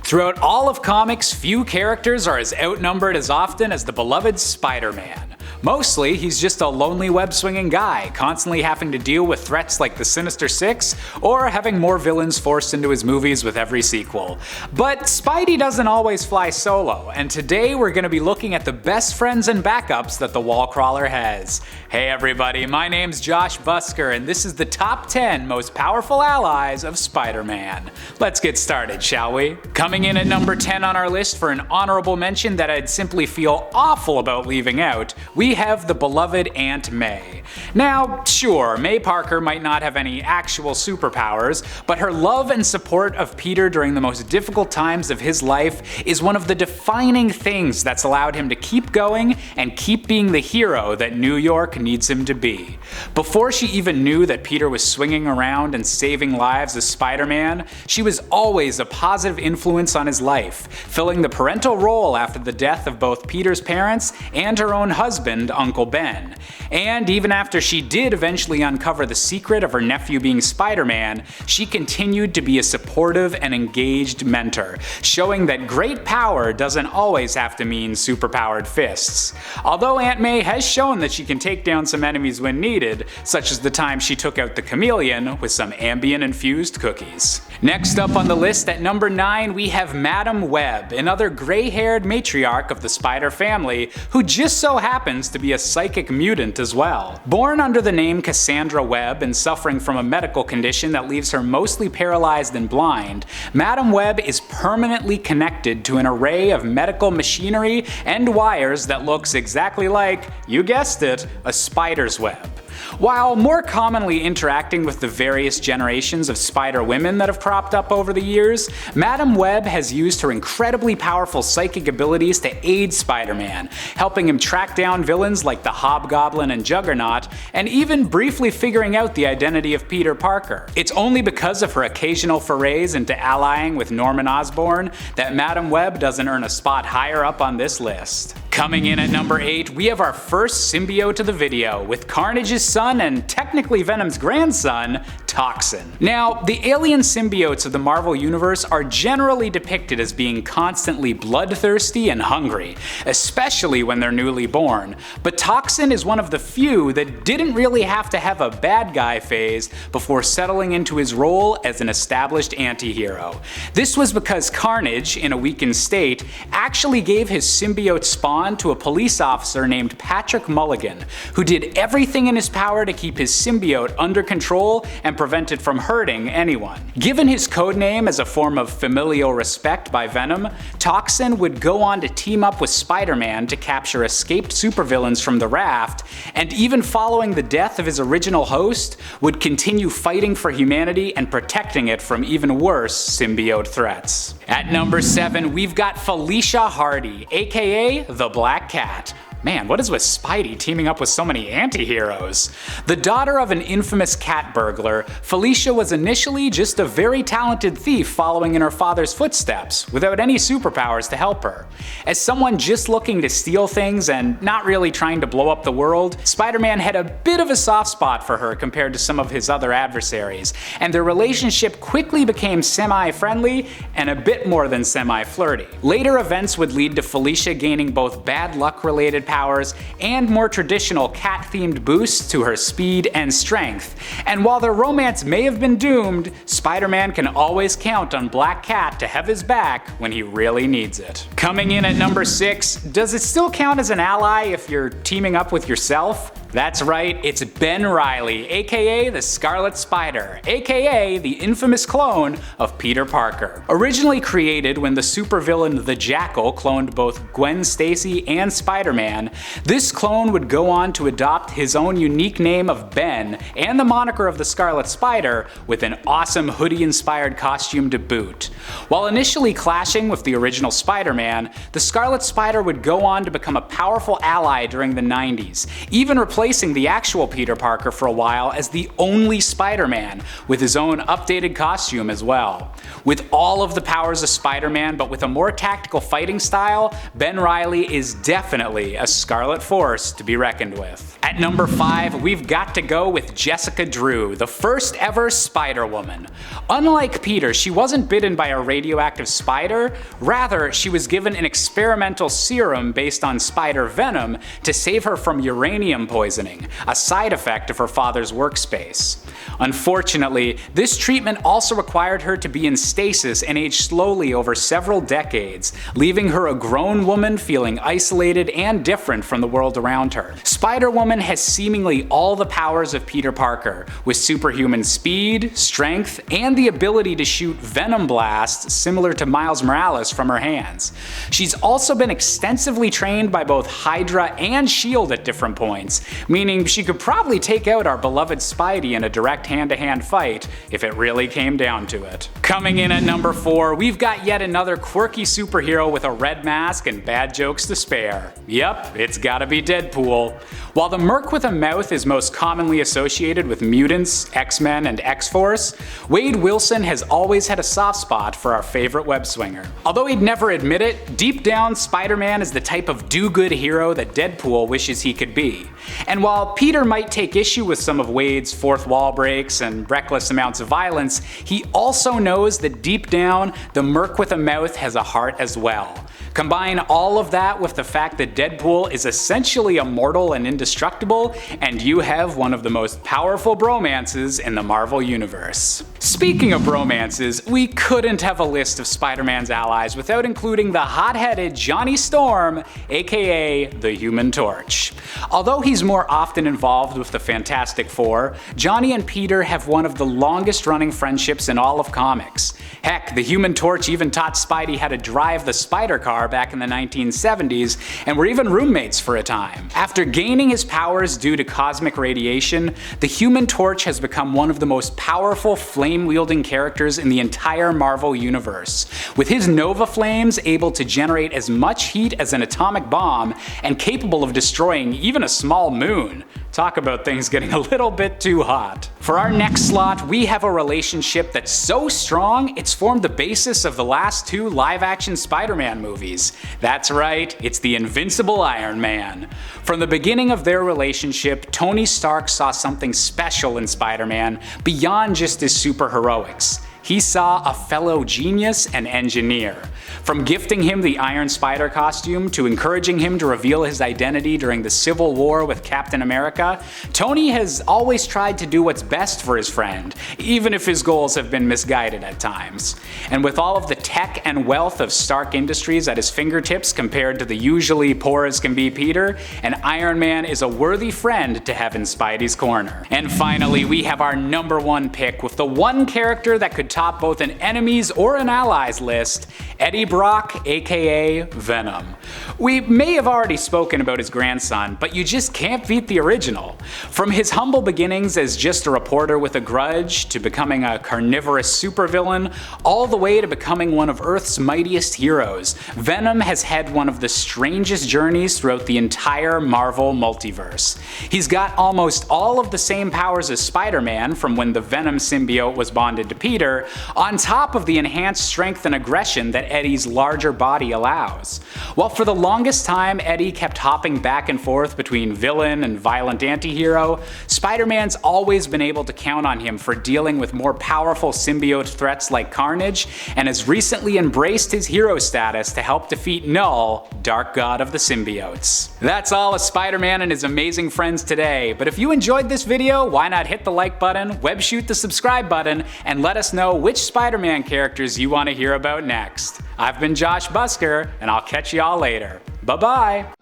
Throughout all of comics, few characters are as outnumbered as often as the beloved Spider-Man. Mostly, he's just a lonely web-swinging guy, constantly having to deal with threats like the Sinister Six, or having more villains forced into his movies with every sequel. But Spidey doesn't always fly solo, and today we're going to be looking at the best friends and backups that the Wallcrawler has. Hey everybody, my name's Josh Busker, and this is the top 10 most powerful allies of Spider-Man. Let's get started, shall we? Coming in at number 10 on our list for an honorable mention that I'd simply feel awful about leaving out, we have the beloved Aunt May. Now, sure, May Parker might not have any actual superpowers, but her love and support of Peter during the most difficult times of his life is one of the defining things that's allowed him to keep going and keep being the hero that New York needs him to be. Before she even knew that Peter was swinging around and saving lives as Spider-Man, she was always a positive influence on his life, filling the parental role after the death of both Peter's parents and her own husband, Uncle Ben. And even after she did eventually uncover the secret of her nephew being Spider-Man, she continued to be a supportive and engaged mentor, showing that great power doesn't always have to mean superpowered fists. Although Aunt May has shown that she can take down some enemies when needed, such as the time she took out the Chameleon with some Ambien-infused cookies. Next up on the list at number 9, we have Madam Web, another gray-haired matriarch of the Spider family who just so happens to be a psychic mutant as well. Born under the name Cassandra Webb and suffering from a medical condition that leaves her mostly paralyzed and blind, Madam Web is permanently connected to an array of medical machinery and wires that looks exactly like, you guessed it, a spider's web. While more commonly interacting with the various generations of Spider-Women that have cropped up over the years, Madam Web has used her incredibly powerful psychic abilities to aid Spider-Man, helping him track down villains like the Hobgoblin and Juggernaut, and even briefly figuring out the identity of Peter Parker. It's only because of her occasional forays into allying with Norman Osborn that Madam Web doesn't earn a spot higher up on this list. Coming in at number 8, we have our first symbiote of the video, with Carnage's son and technically Venom's grandson, Toxin. Now, the alien symbiotes of the Marvel Universe are generally depicted as being constantly bloodthirsty and hungry, especially when they're newly born, but Toxin is one of the few that didn't really have to have a bad guy phase before settling into his role as an established anti-hero. This was because Carnage, in a weakened state, actually gave his symbiote spawn to a police officer named Patrick Mulligan, who did everything in his power to keep his symbiote under control and prevent it from hurting anyone. Given his codename as a form of familial respect by Venom, Toxin would go on to team up with Spider-Man to capture escaped supervillains from the raft, and even following the death of his original host, would continue fighting for humanity and protecting it from even worse symbiote threats. At number 7, we've got Felicia Hardy, aka the Black Cat. Man, what is with Spidey teaming up with so many anti-heroes? The daughter of an infamous cat burglar, Felicia was initially just a very talented thief following in her father's footsteps, without any superpowers to help her. As someone just looking to steal things and not really trying to blow up the world, Spider-Man had a bit of a soft spot for her compared to some of his other adversaries, and their relationship quickly became semi-friendly and a bit more than semi-flirty. Later events would lead to Felicia gaining both bad luck-related powers and more traditional cat-themed boosts to her speed and strength. And while their romance may have been doomed, Spider-Man can always count on Black Cat to have his back when he really needs it. Coming in at number 6, does it still count as an ally if you're teaming up with yourself? That's right, it's Ben Reilly, aka the Scarlet Spider, aka the infamous clone of Peter Parker. Originally created when the supervillain The Jackal cloned both Gwen Stacy and Spider-Man, this clone would go on to adopt his own unique name of Ben and the moniker of the Scarlet Spider, with an awesome hoodie-inspired costume to boot. While initially clashing with the original Spider-Man, the Scarlet Spider would go on to become a powerful ally during the 90s, even replacing replacing the actual Peter Parker for a while as the only Spider-Man, with his own updated costume as well. With all of the powers of Spider-Man but with a more tactical fighting style, Ben Reilly is definitely a Scarlet Force to be reckoned with. At number 5, we've got to go with Jessica Drew, the first ever Spider-Woman. Unlike Peter, she wasn't bitten by a radioactive spider, rather she was given an experimental serum based on spider venom to save her from uranium poisoning, a side effect of her father's workspace. Unfortunately, this treatment also required her to be in stasis and age slowly over several decades, leaving her a grown woman feeling isolated and different from the world around her. Spider-Woman has seemingly all the powers of Peter Parker, with superhuman speed, strength, and the ability to shoot venom blasts similar to Miles Morales from her hands. She's also been extensively trained by both Hydra and S.H.I.E.L.D. at different points, meaning she could probably take out our beloved Spidey in a direct hand-to-hand fight if it really came down to it. Coming in at number 4, we've got yet another quirky superhero with a red mask and bad jokes to spare. Yep, it's gotta be Deadpool. While the Merc with a mouth is most commonly associated with mutants, X-Men, and X-Force, Wade Wilson has always had a soft spot for our favorite web-swinger. Although he'd never admit it, deep down Spider-Man is the type of do-good hero that Deadpool wishes he could be. And while Peter might take issue with some of Wade's fourth wall breaks and reckless amounts of violence, he also knows that deep down, the Merc with a mouth has a heart as well. Combine all of that with the fact that Deadpool is essentially immortal and indestructible, and you have one of the most powerful bromances in the Marvel Universe. Speaking of bromances, we couldn't have a list of Spider-Man's allies without including the hot-headed Johnny Storm, aka the Human Torch. Although he's more often involved with the Fantastic Four, Johnny and Peter have one of the longest-running friendships in all of comics. Heck, the Human Torch even taught Spidey how to drive the spider car back in the 1970s, and were even roommates for a time. After gaining his powers due to cosmic radiation, the Human Torch has become one of the most powerful flame-wielding characters in the entire Marvel Universe, with his Nova Flames able to generate as much heat as an atomic bomb and capable of destroying even a small moon. Talk about things getting a little bit too hot. For our next slot, we have a relationship that's so strong, it's formed the basis of the last 2 live-action Spider-Man movies. That's right, it's the Invincible Iron Man. From the beginning of their relationship, Tony Stark saw something special in Spider-Man beyond just his superheroics. He saw a fellow genius and engineer. From gifting him the Iron Spider costume to encouraging him to reveal his identity during the Civil War with Captain America, Tony has always tried to do what's best for his friend, even if his goals have been misguided at times. And with all of the tech and wealth of Stark Industries at his fingertips compared to the usually poor as can be Peter, an Iron Man is a worthy friend to have in Spidey's corner. And finally, we have our number 1 pick with the one character that could top both an enemies or an allies list, Eddie Brock, aka Venom. We may have already spoken about his grandson, but you just can't beat the original. From his humble beginnings as just a reporter with a grudge, to becoming a carnivorous supervillain, all the way to becoming one of Earth's mightiest heroes, Venom has had one of the strangest journeys throughout the entire Marvel multiverse. He's got almost all of the same powers as Spider-Man from when the Venom symbiote was bonded to Peter, on top of the enhanced strength and aggression that Eddie's larger body allows. While for the longest time Eddie kept hopping back and forth between villain and violent anti-hero, Spider-Man's always been able to count on him for dealing with more powerful symbiote threats like Carnage, and has recently embraced his hero status to help defeat Null, Dark God of the Symbiotes. That's all of Spider-Man and his amazing friends today, but if you enjoyed this video, why not hit the like button, web shoot the subscribe button, and let us know which Spider-Man characters you want to hear about next. I've been Josh Busker, and I'll catch y'all later. Bye-bye!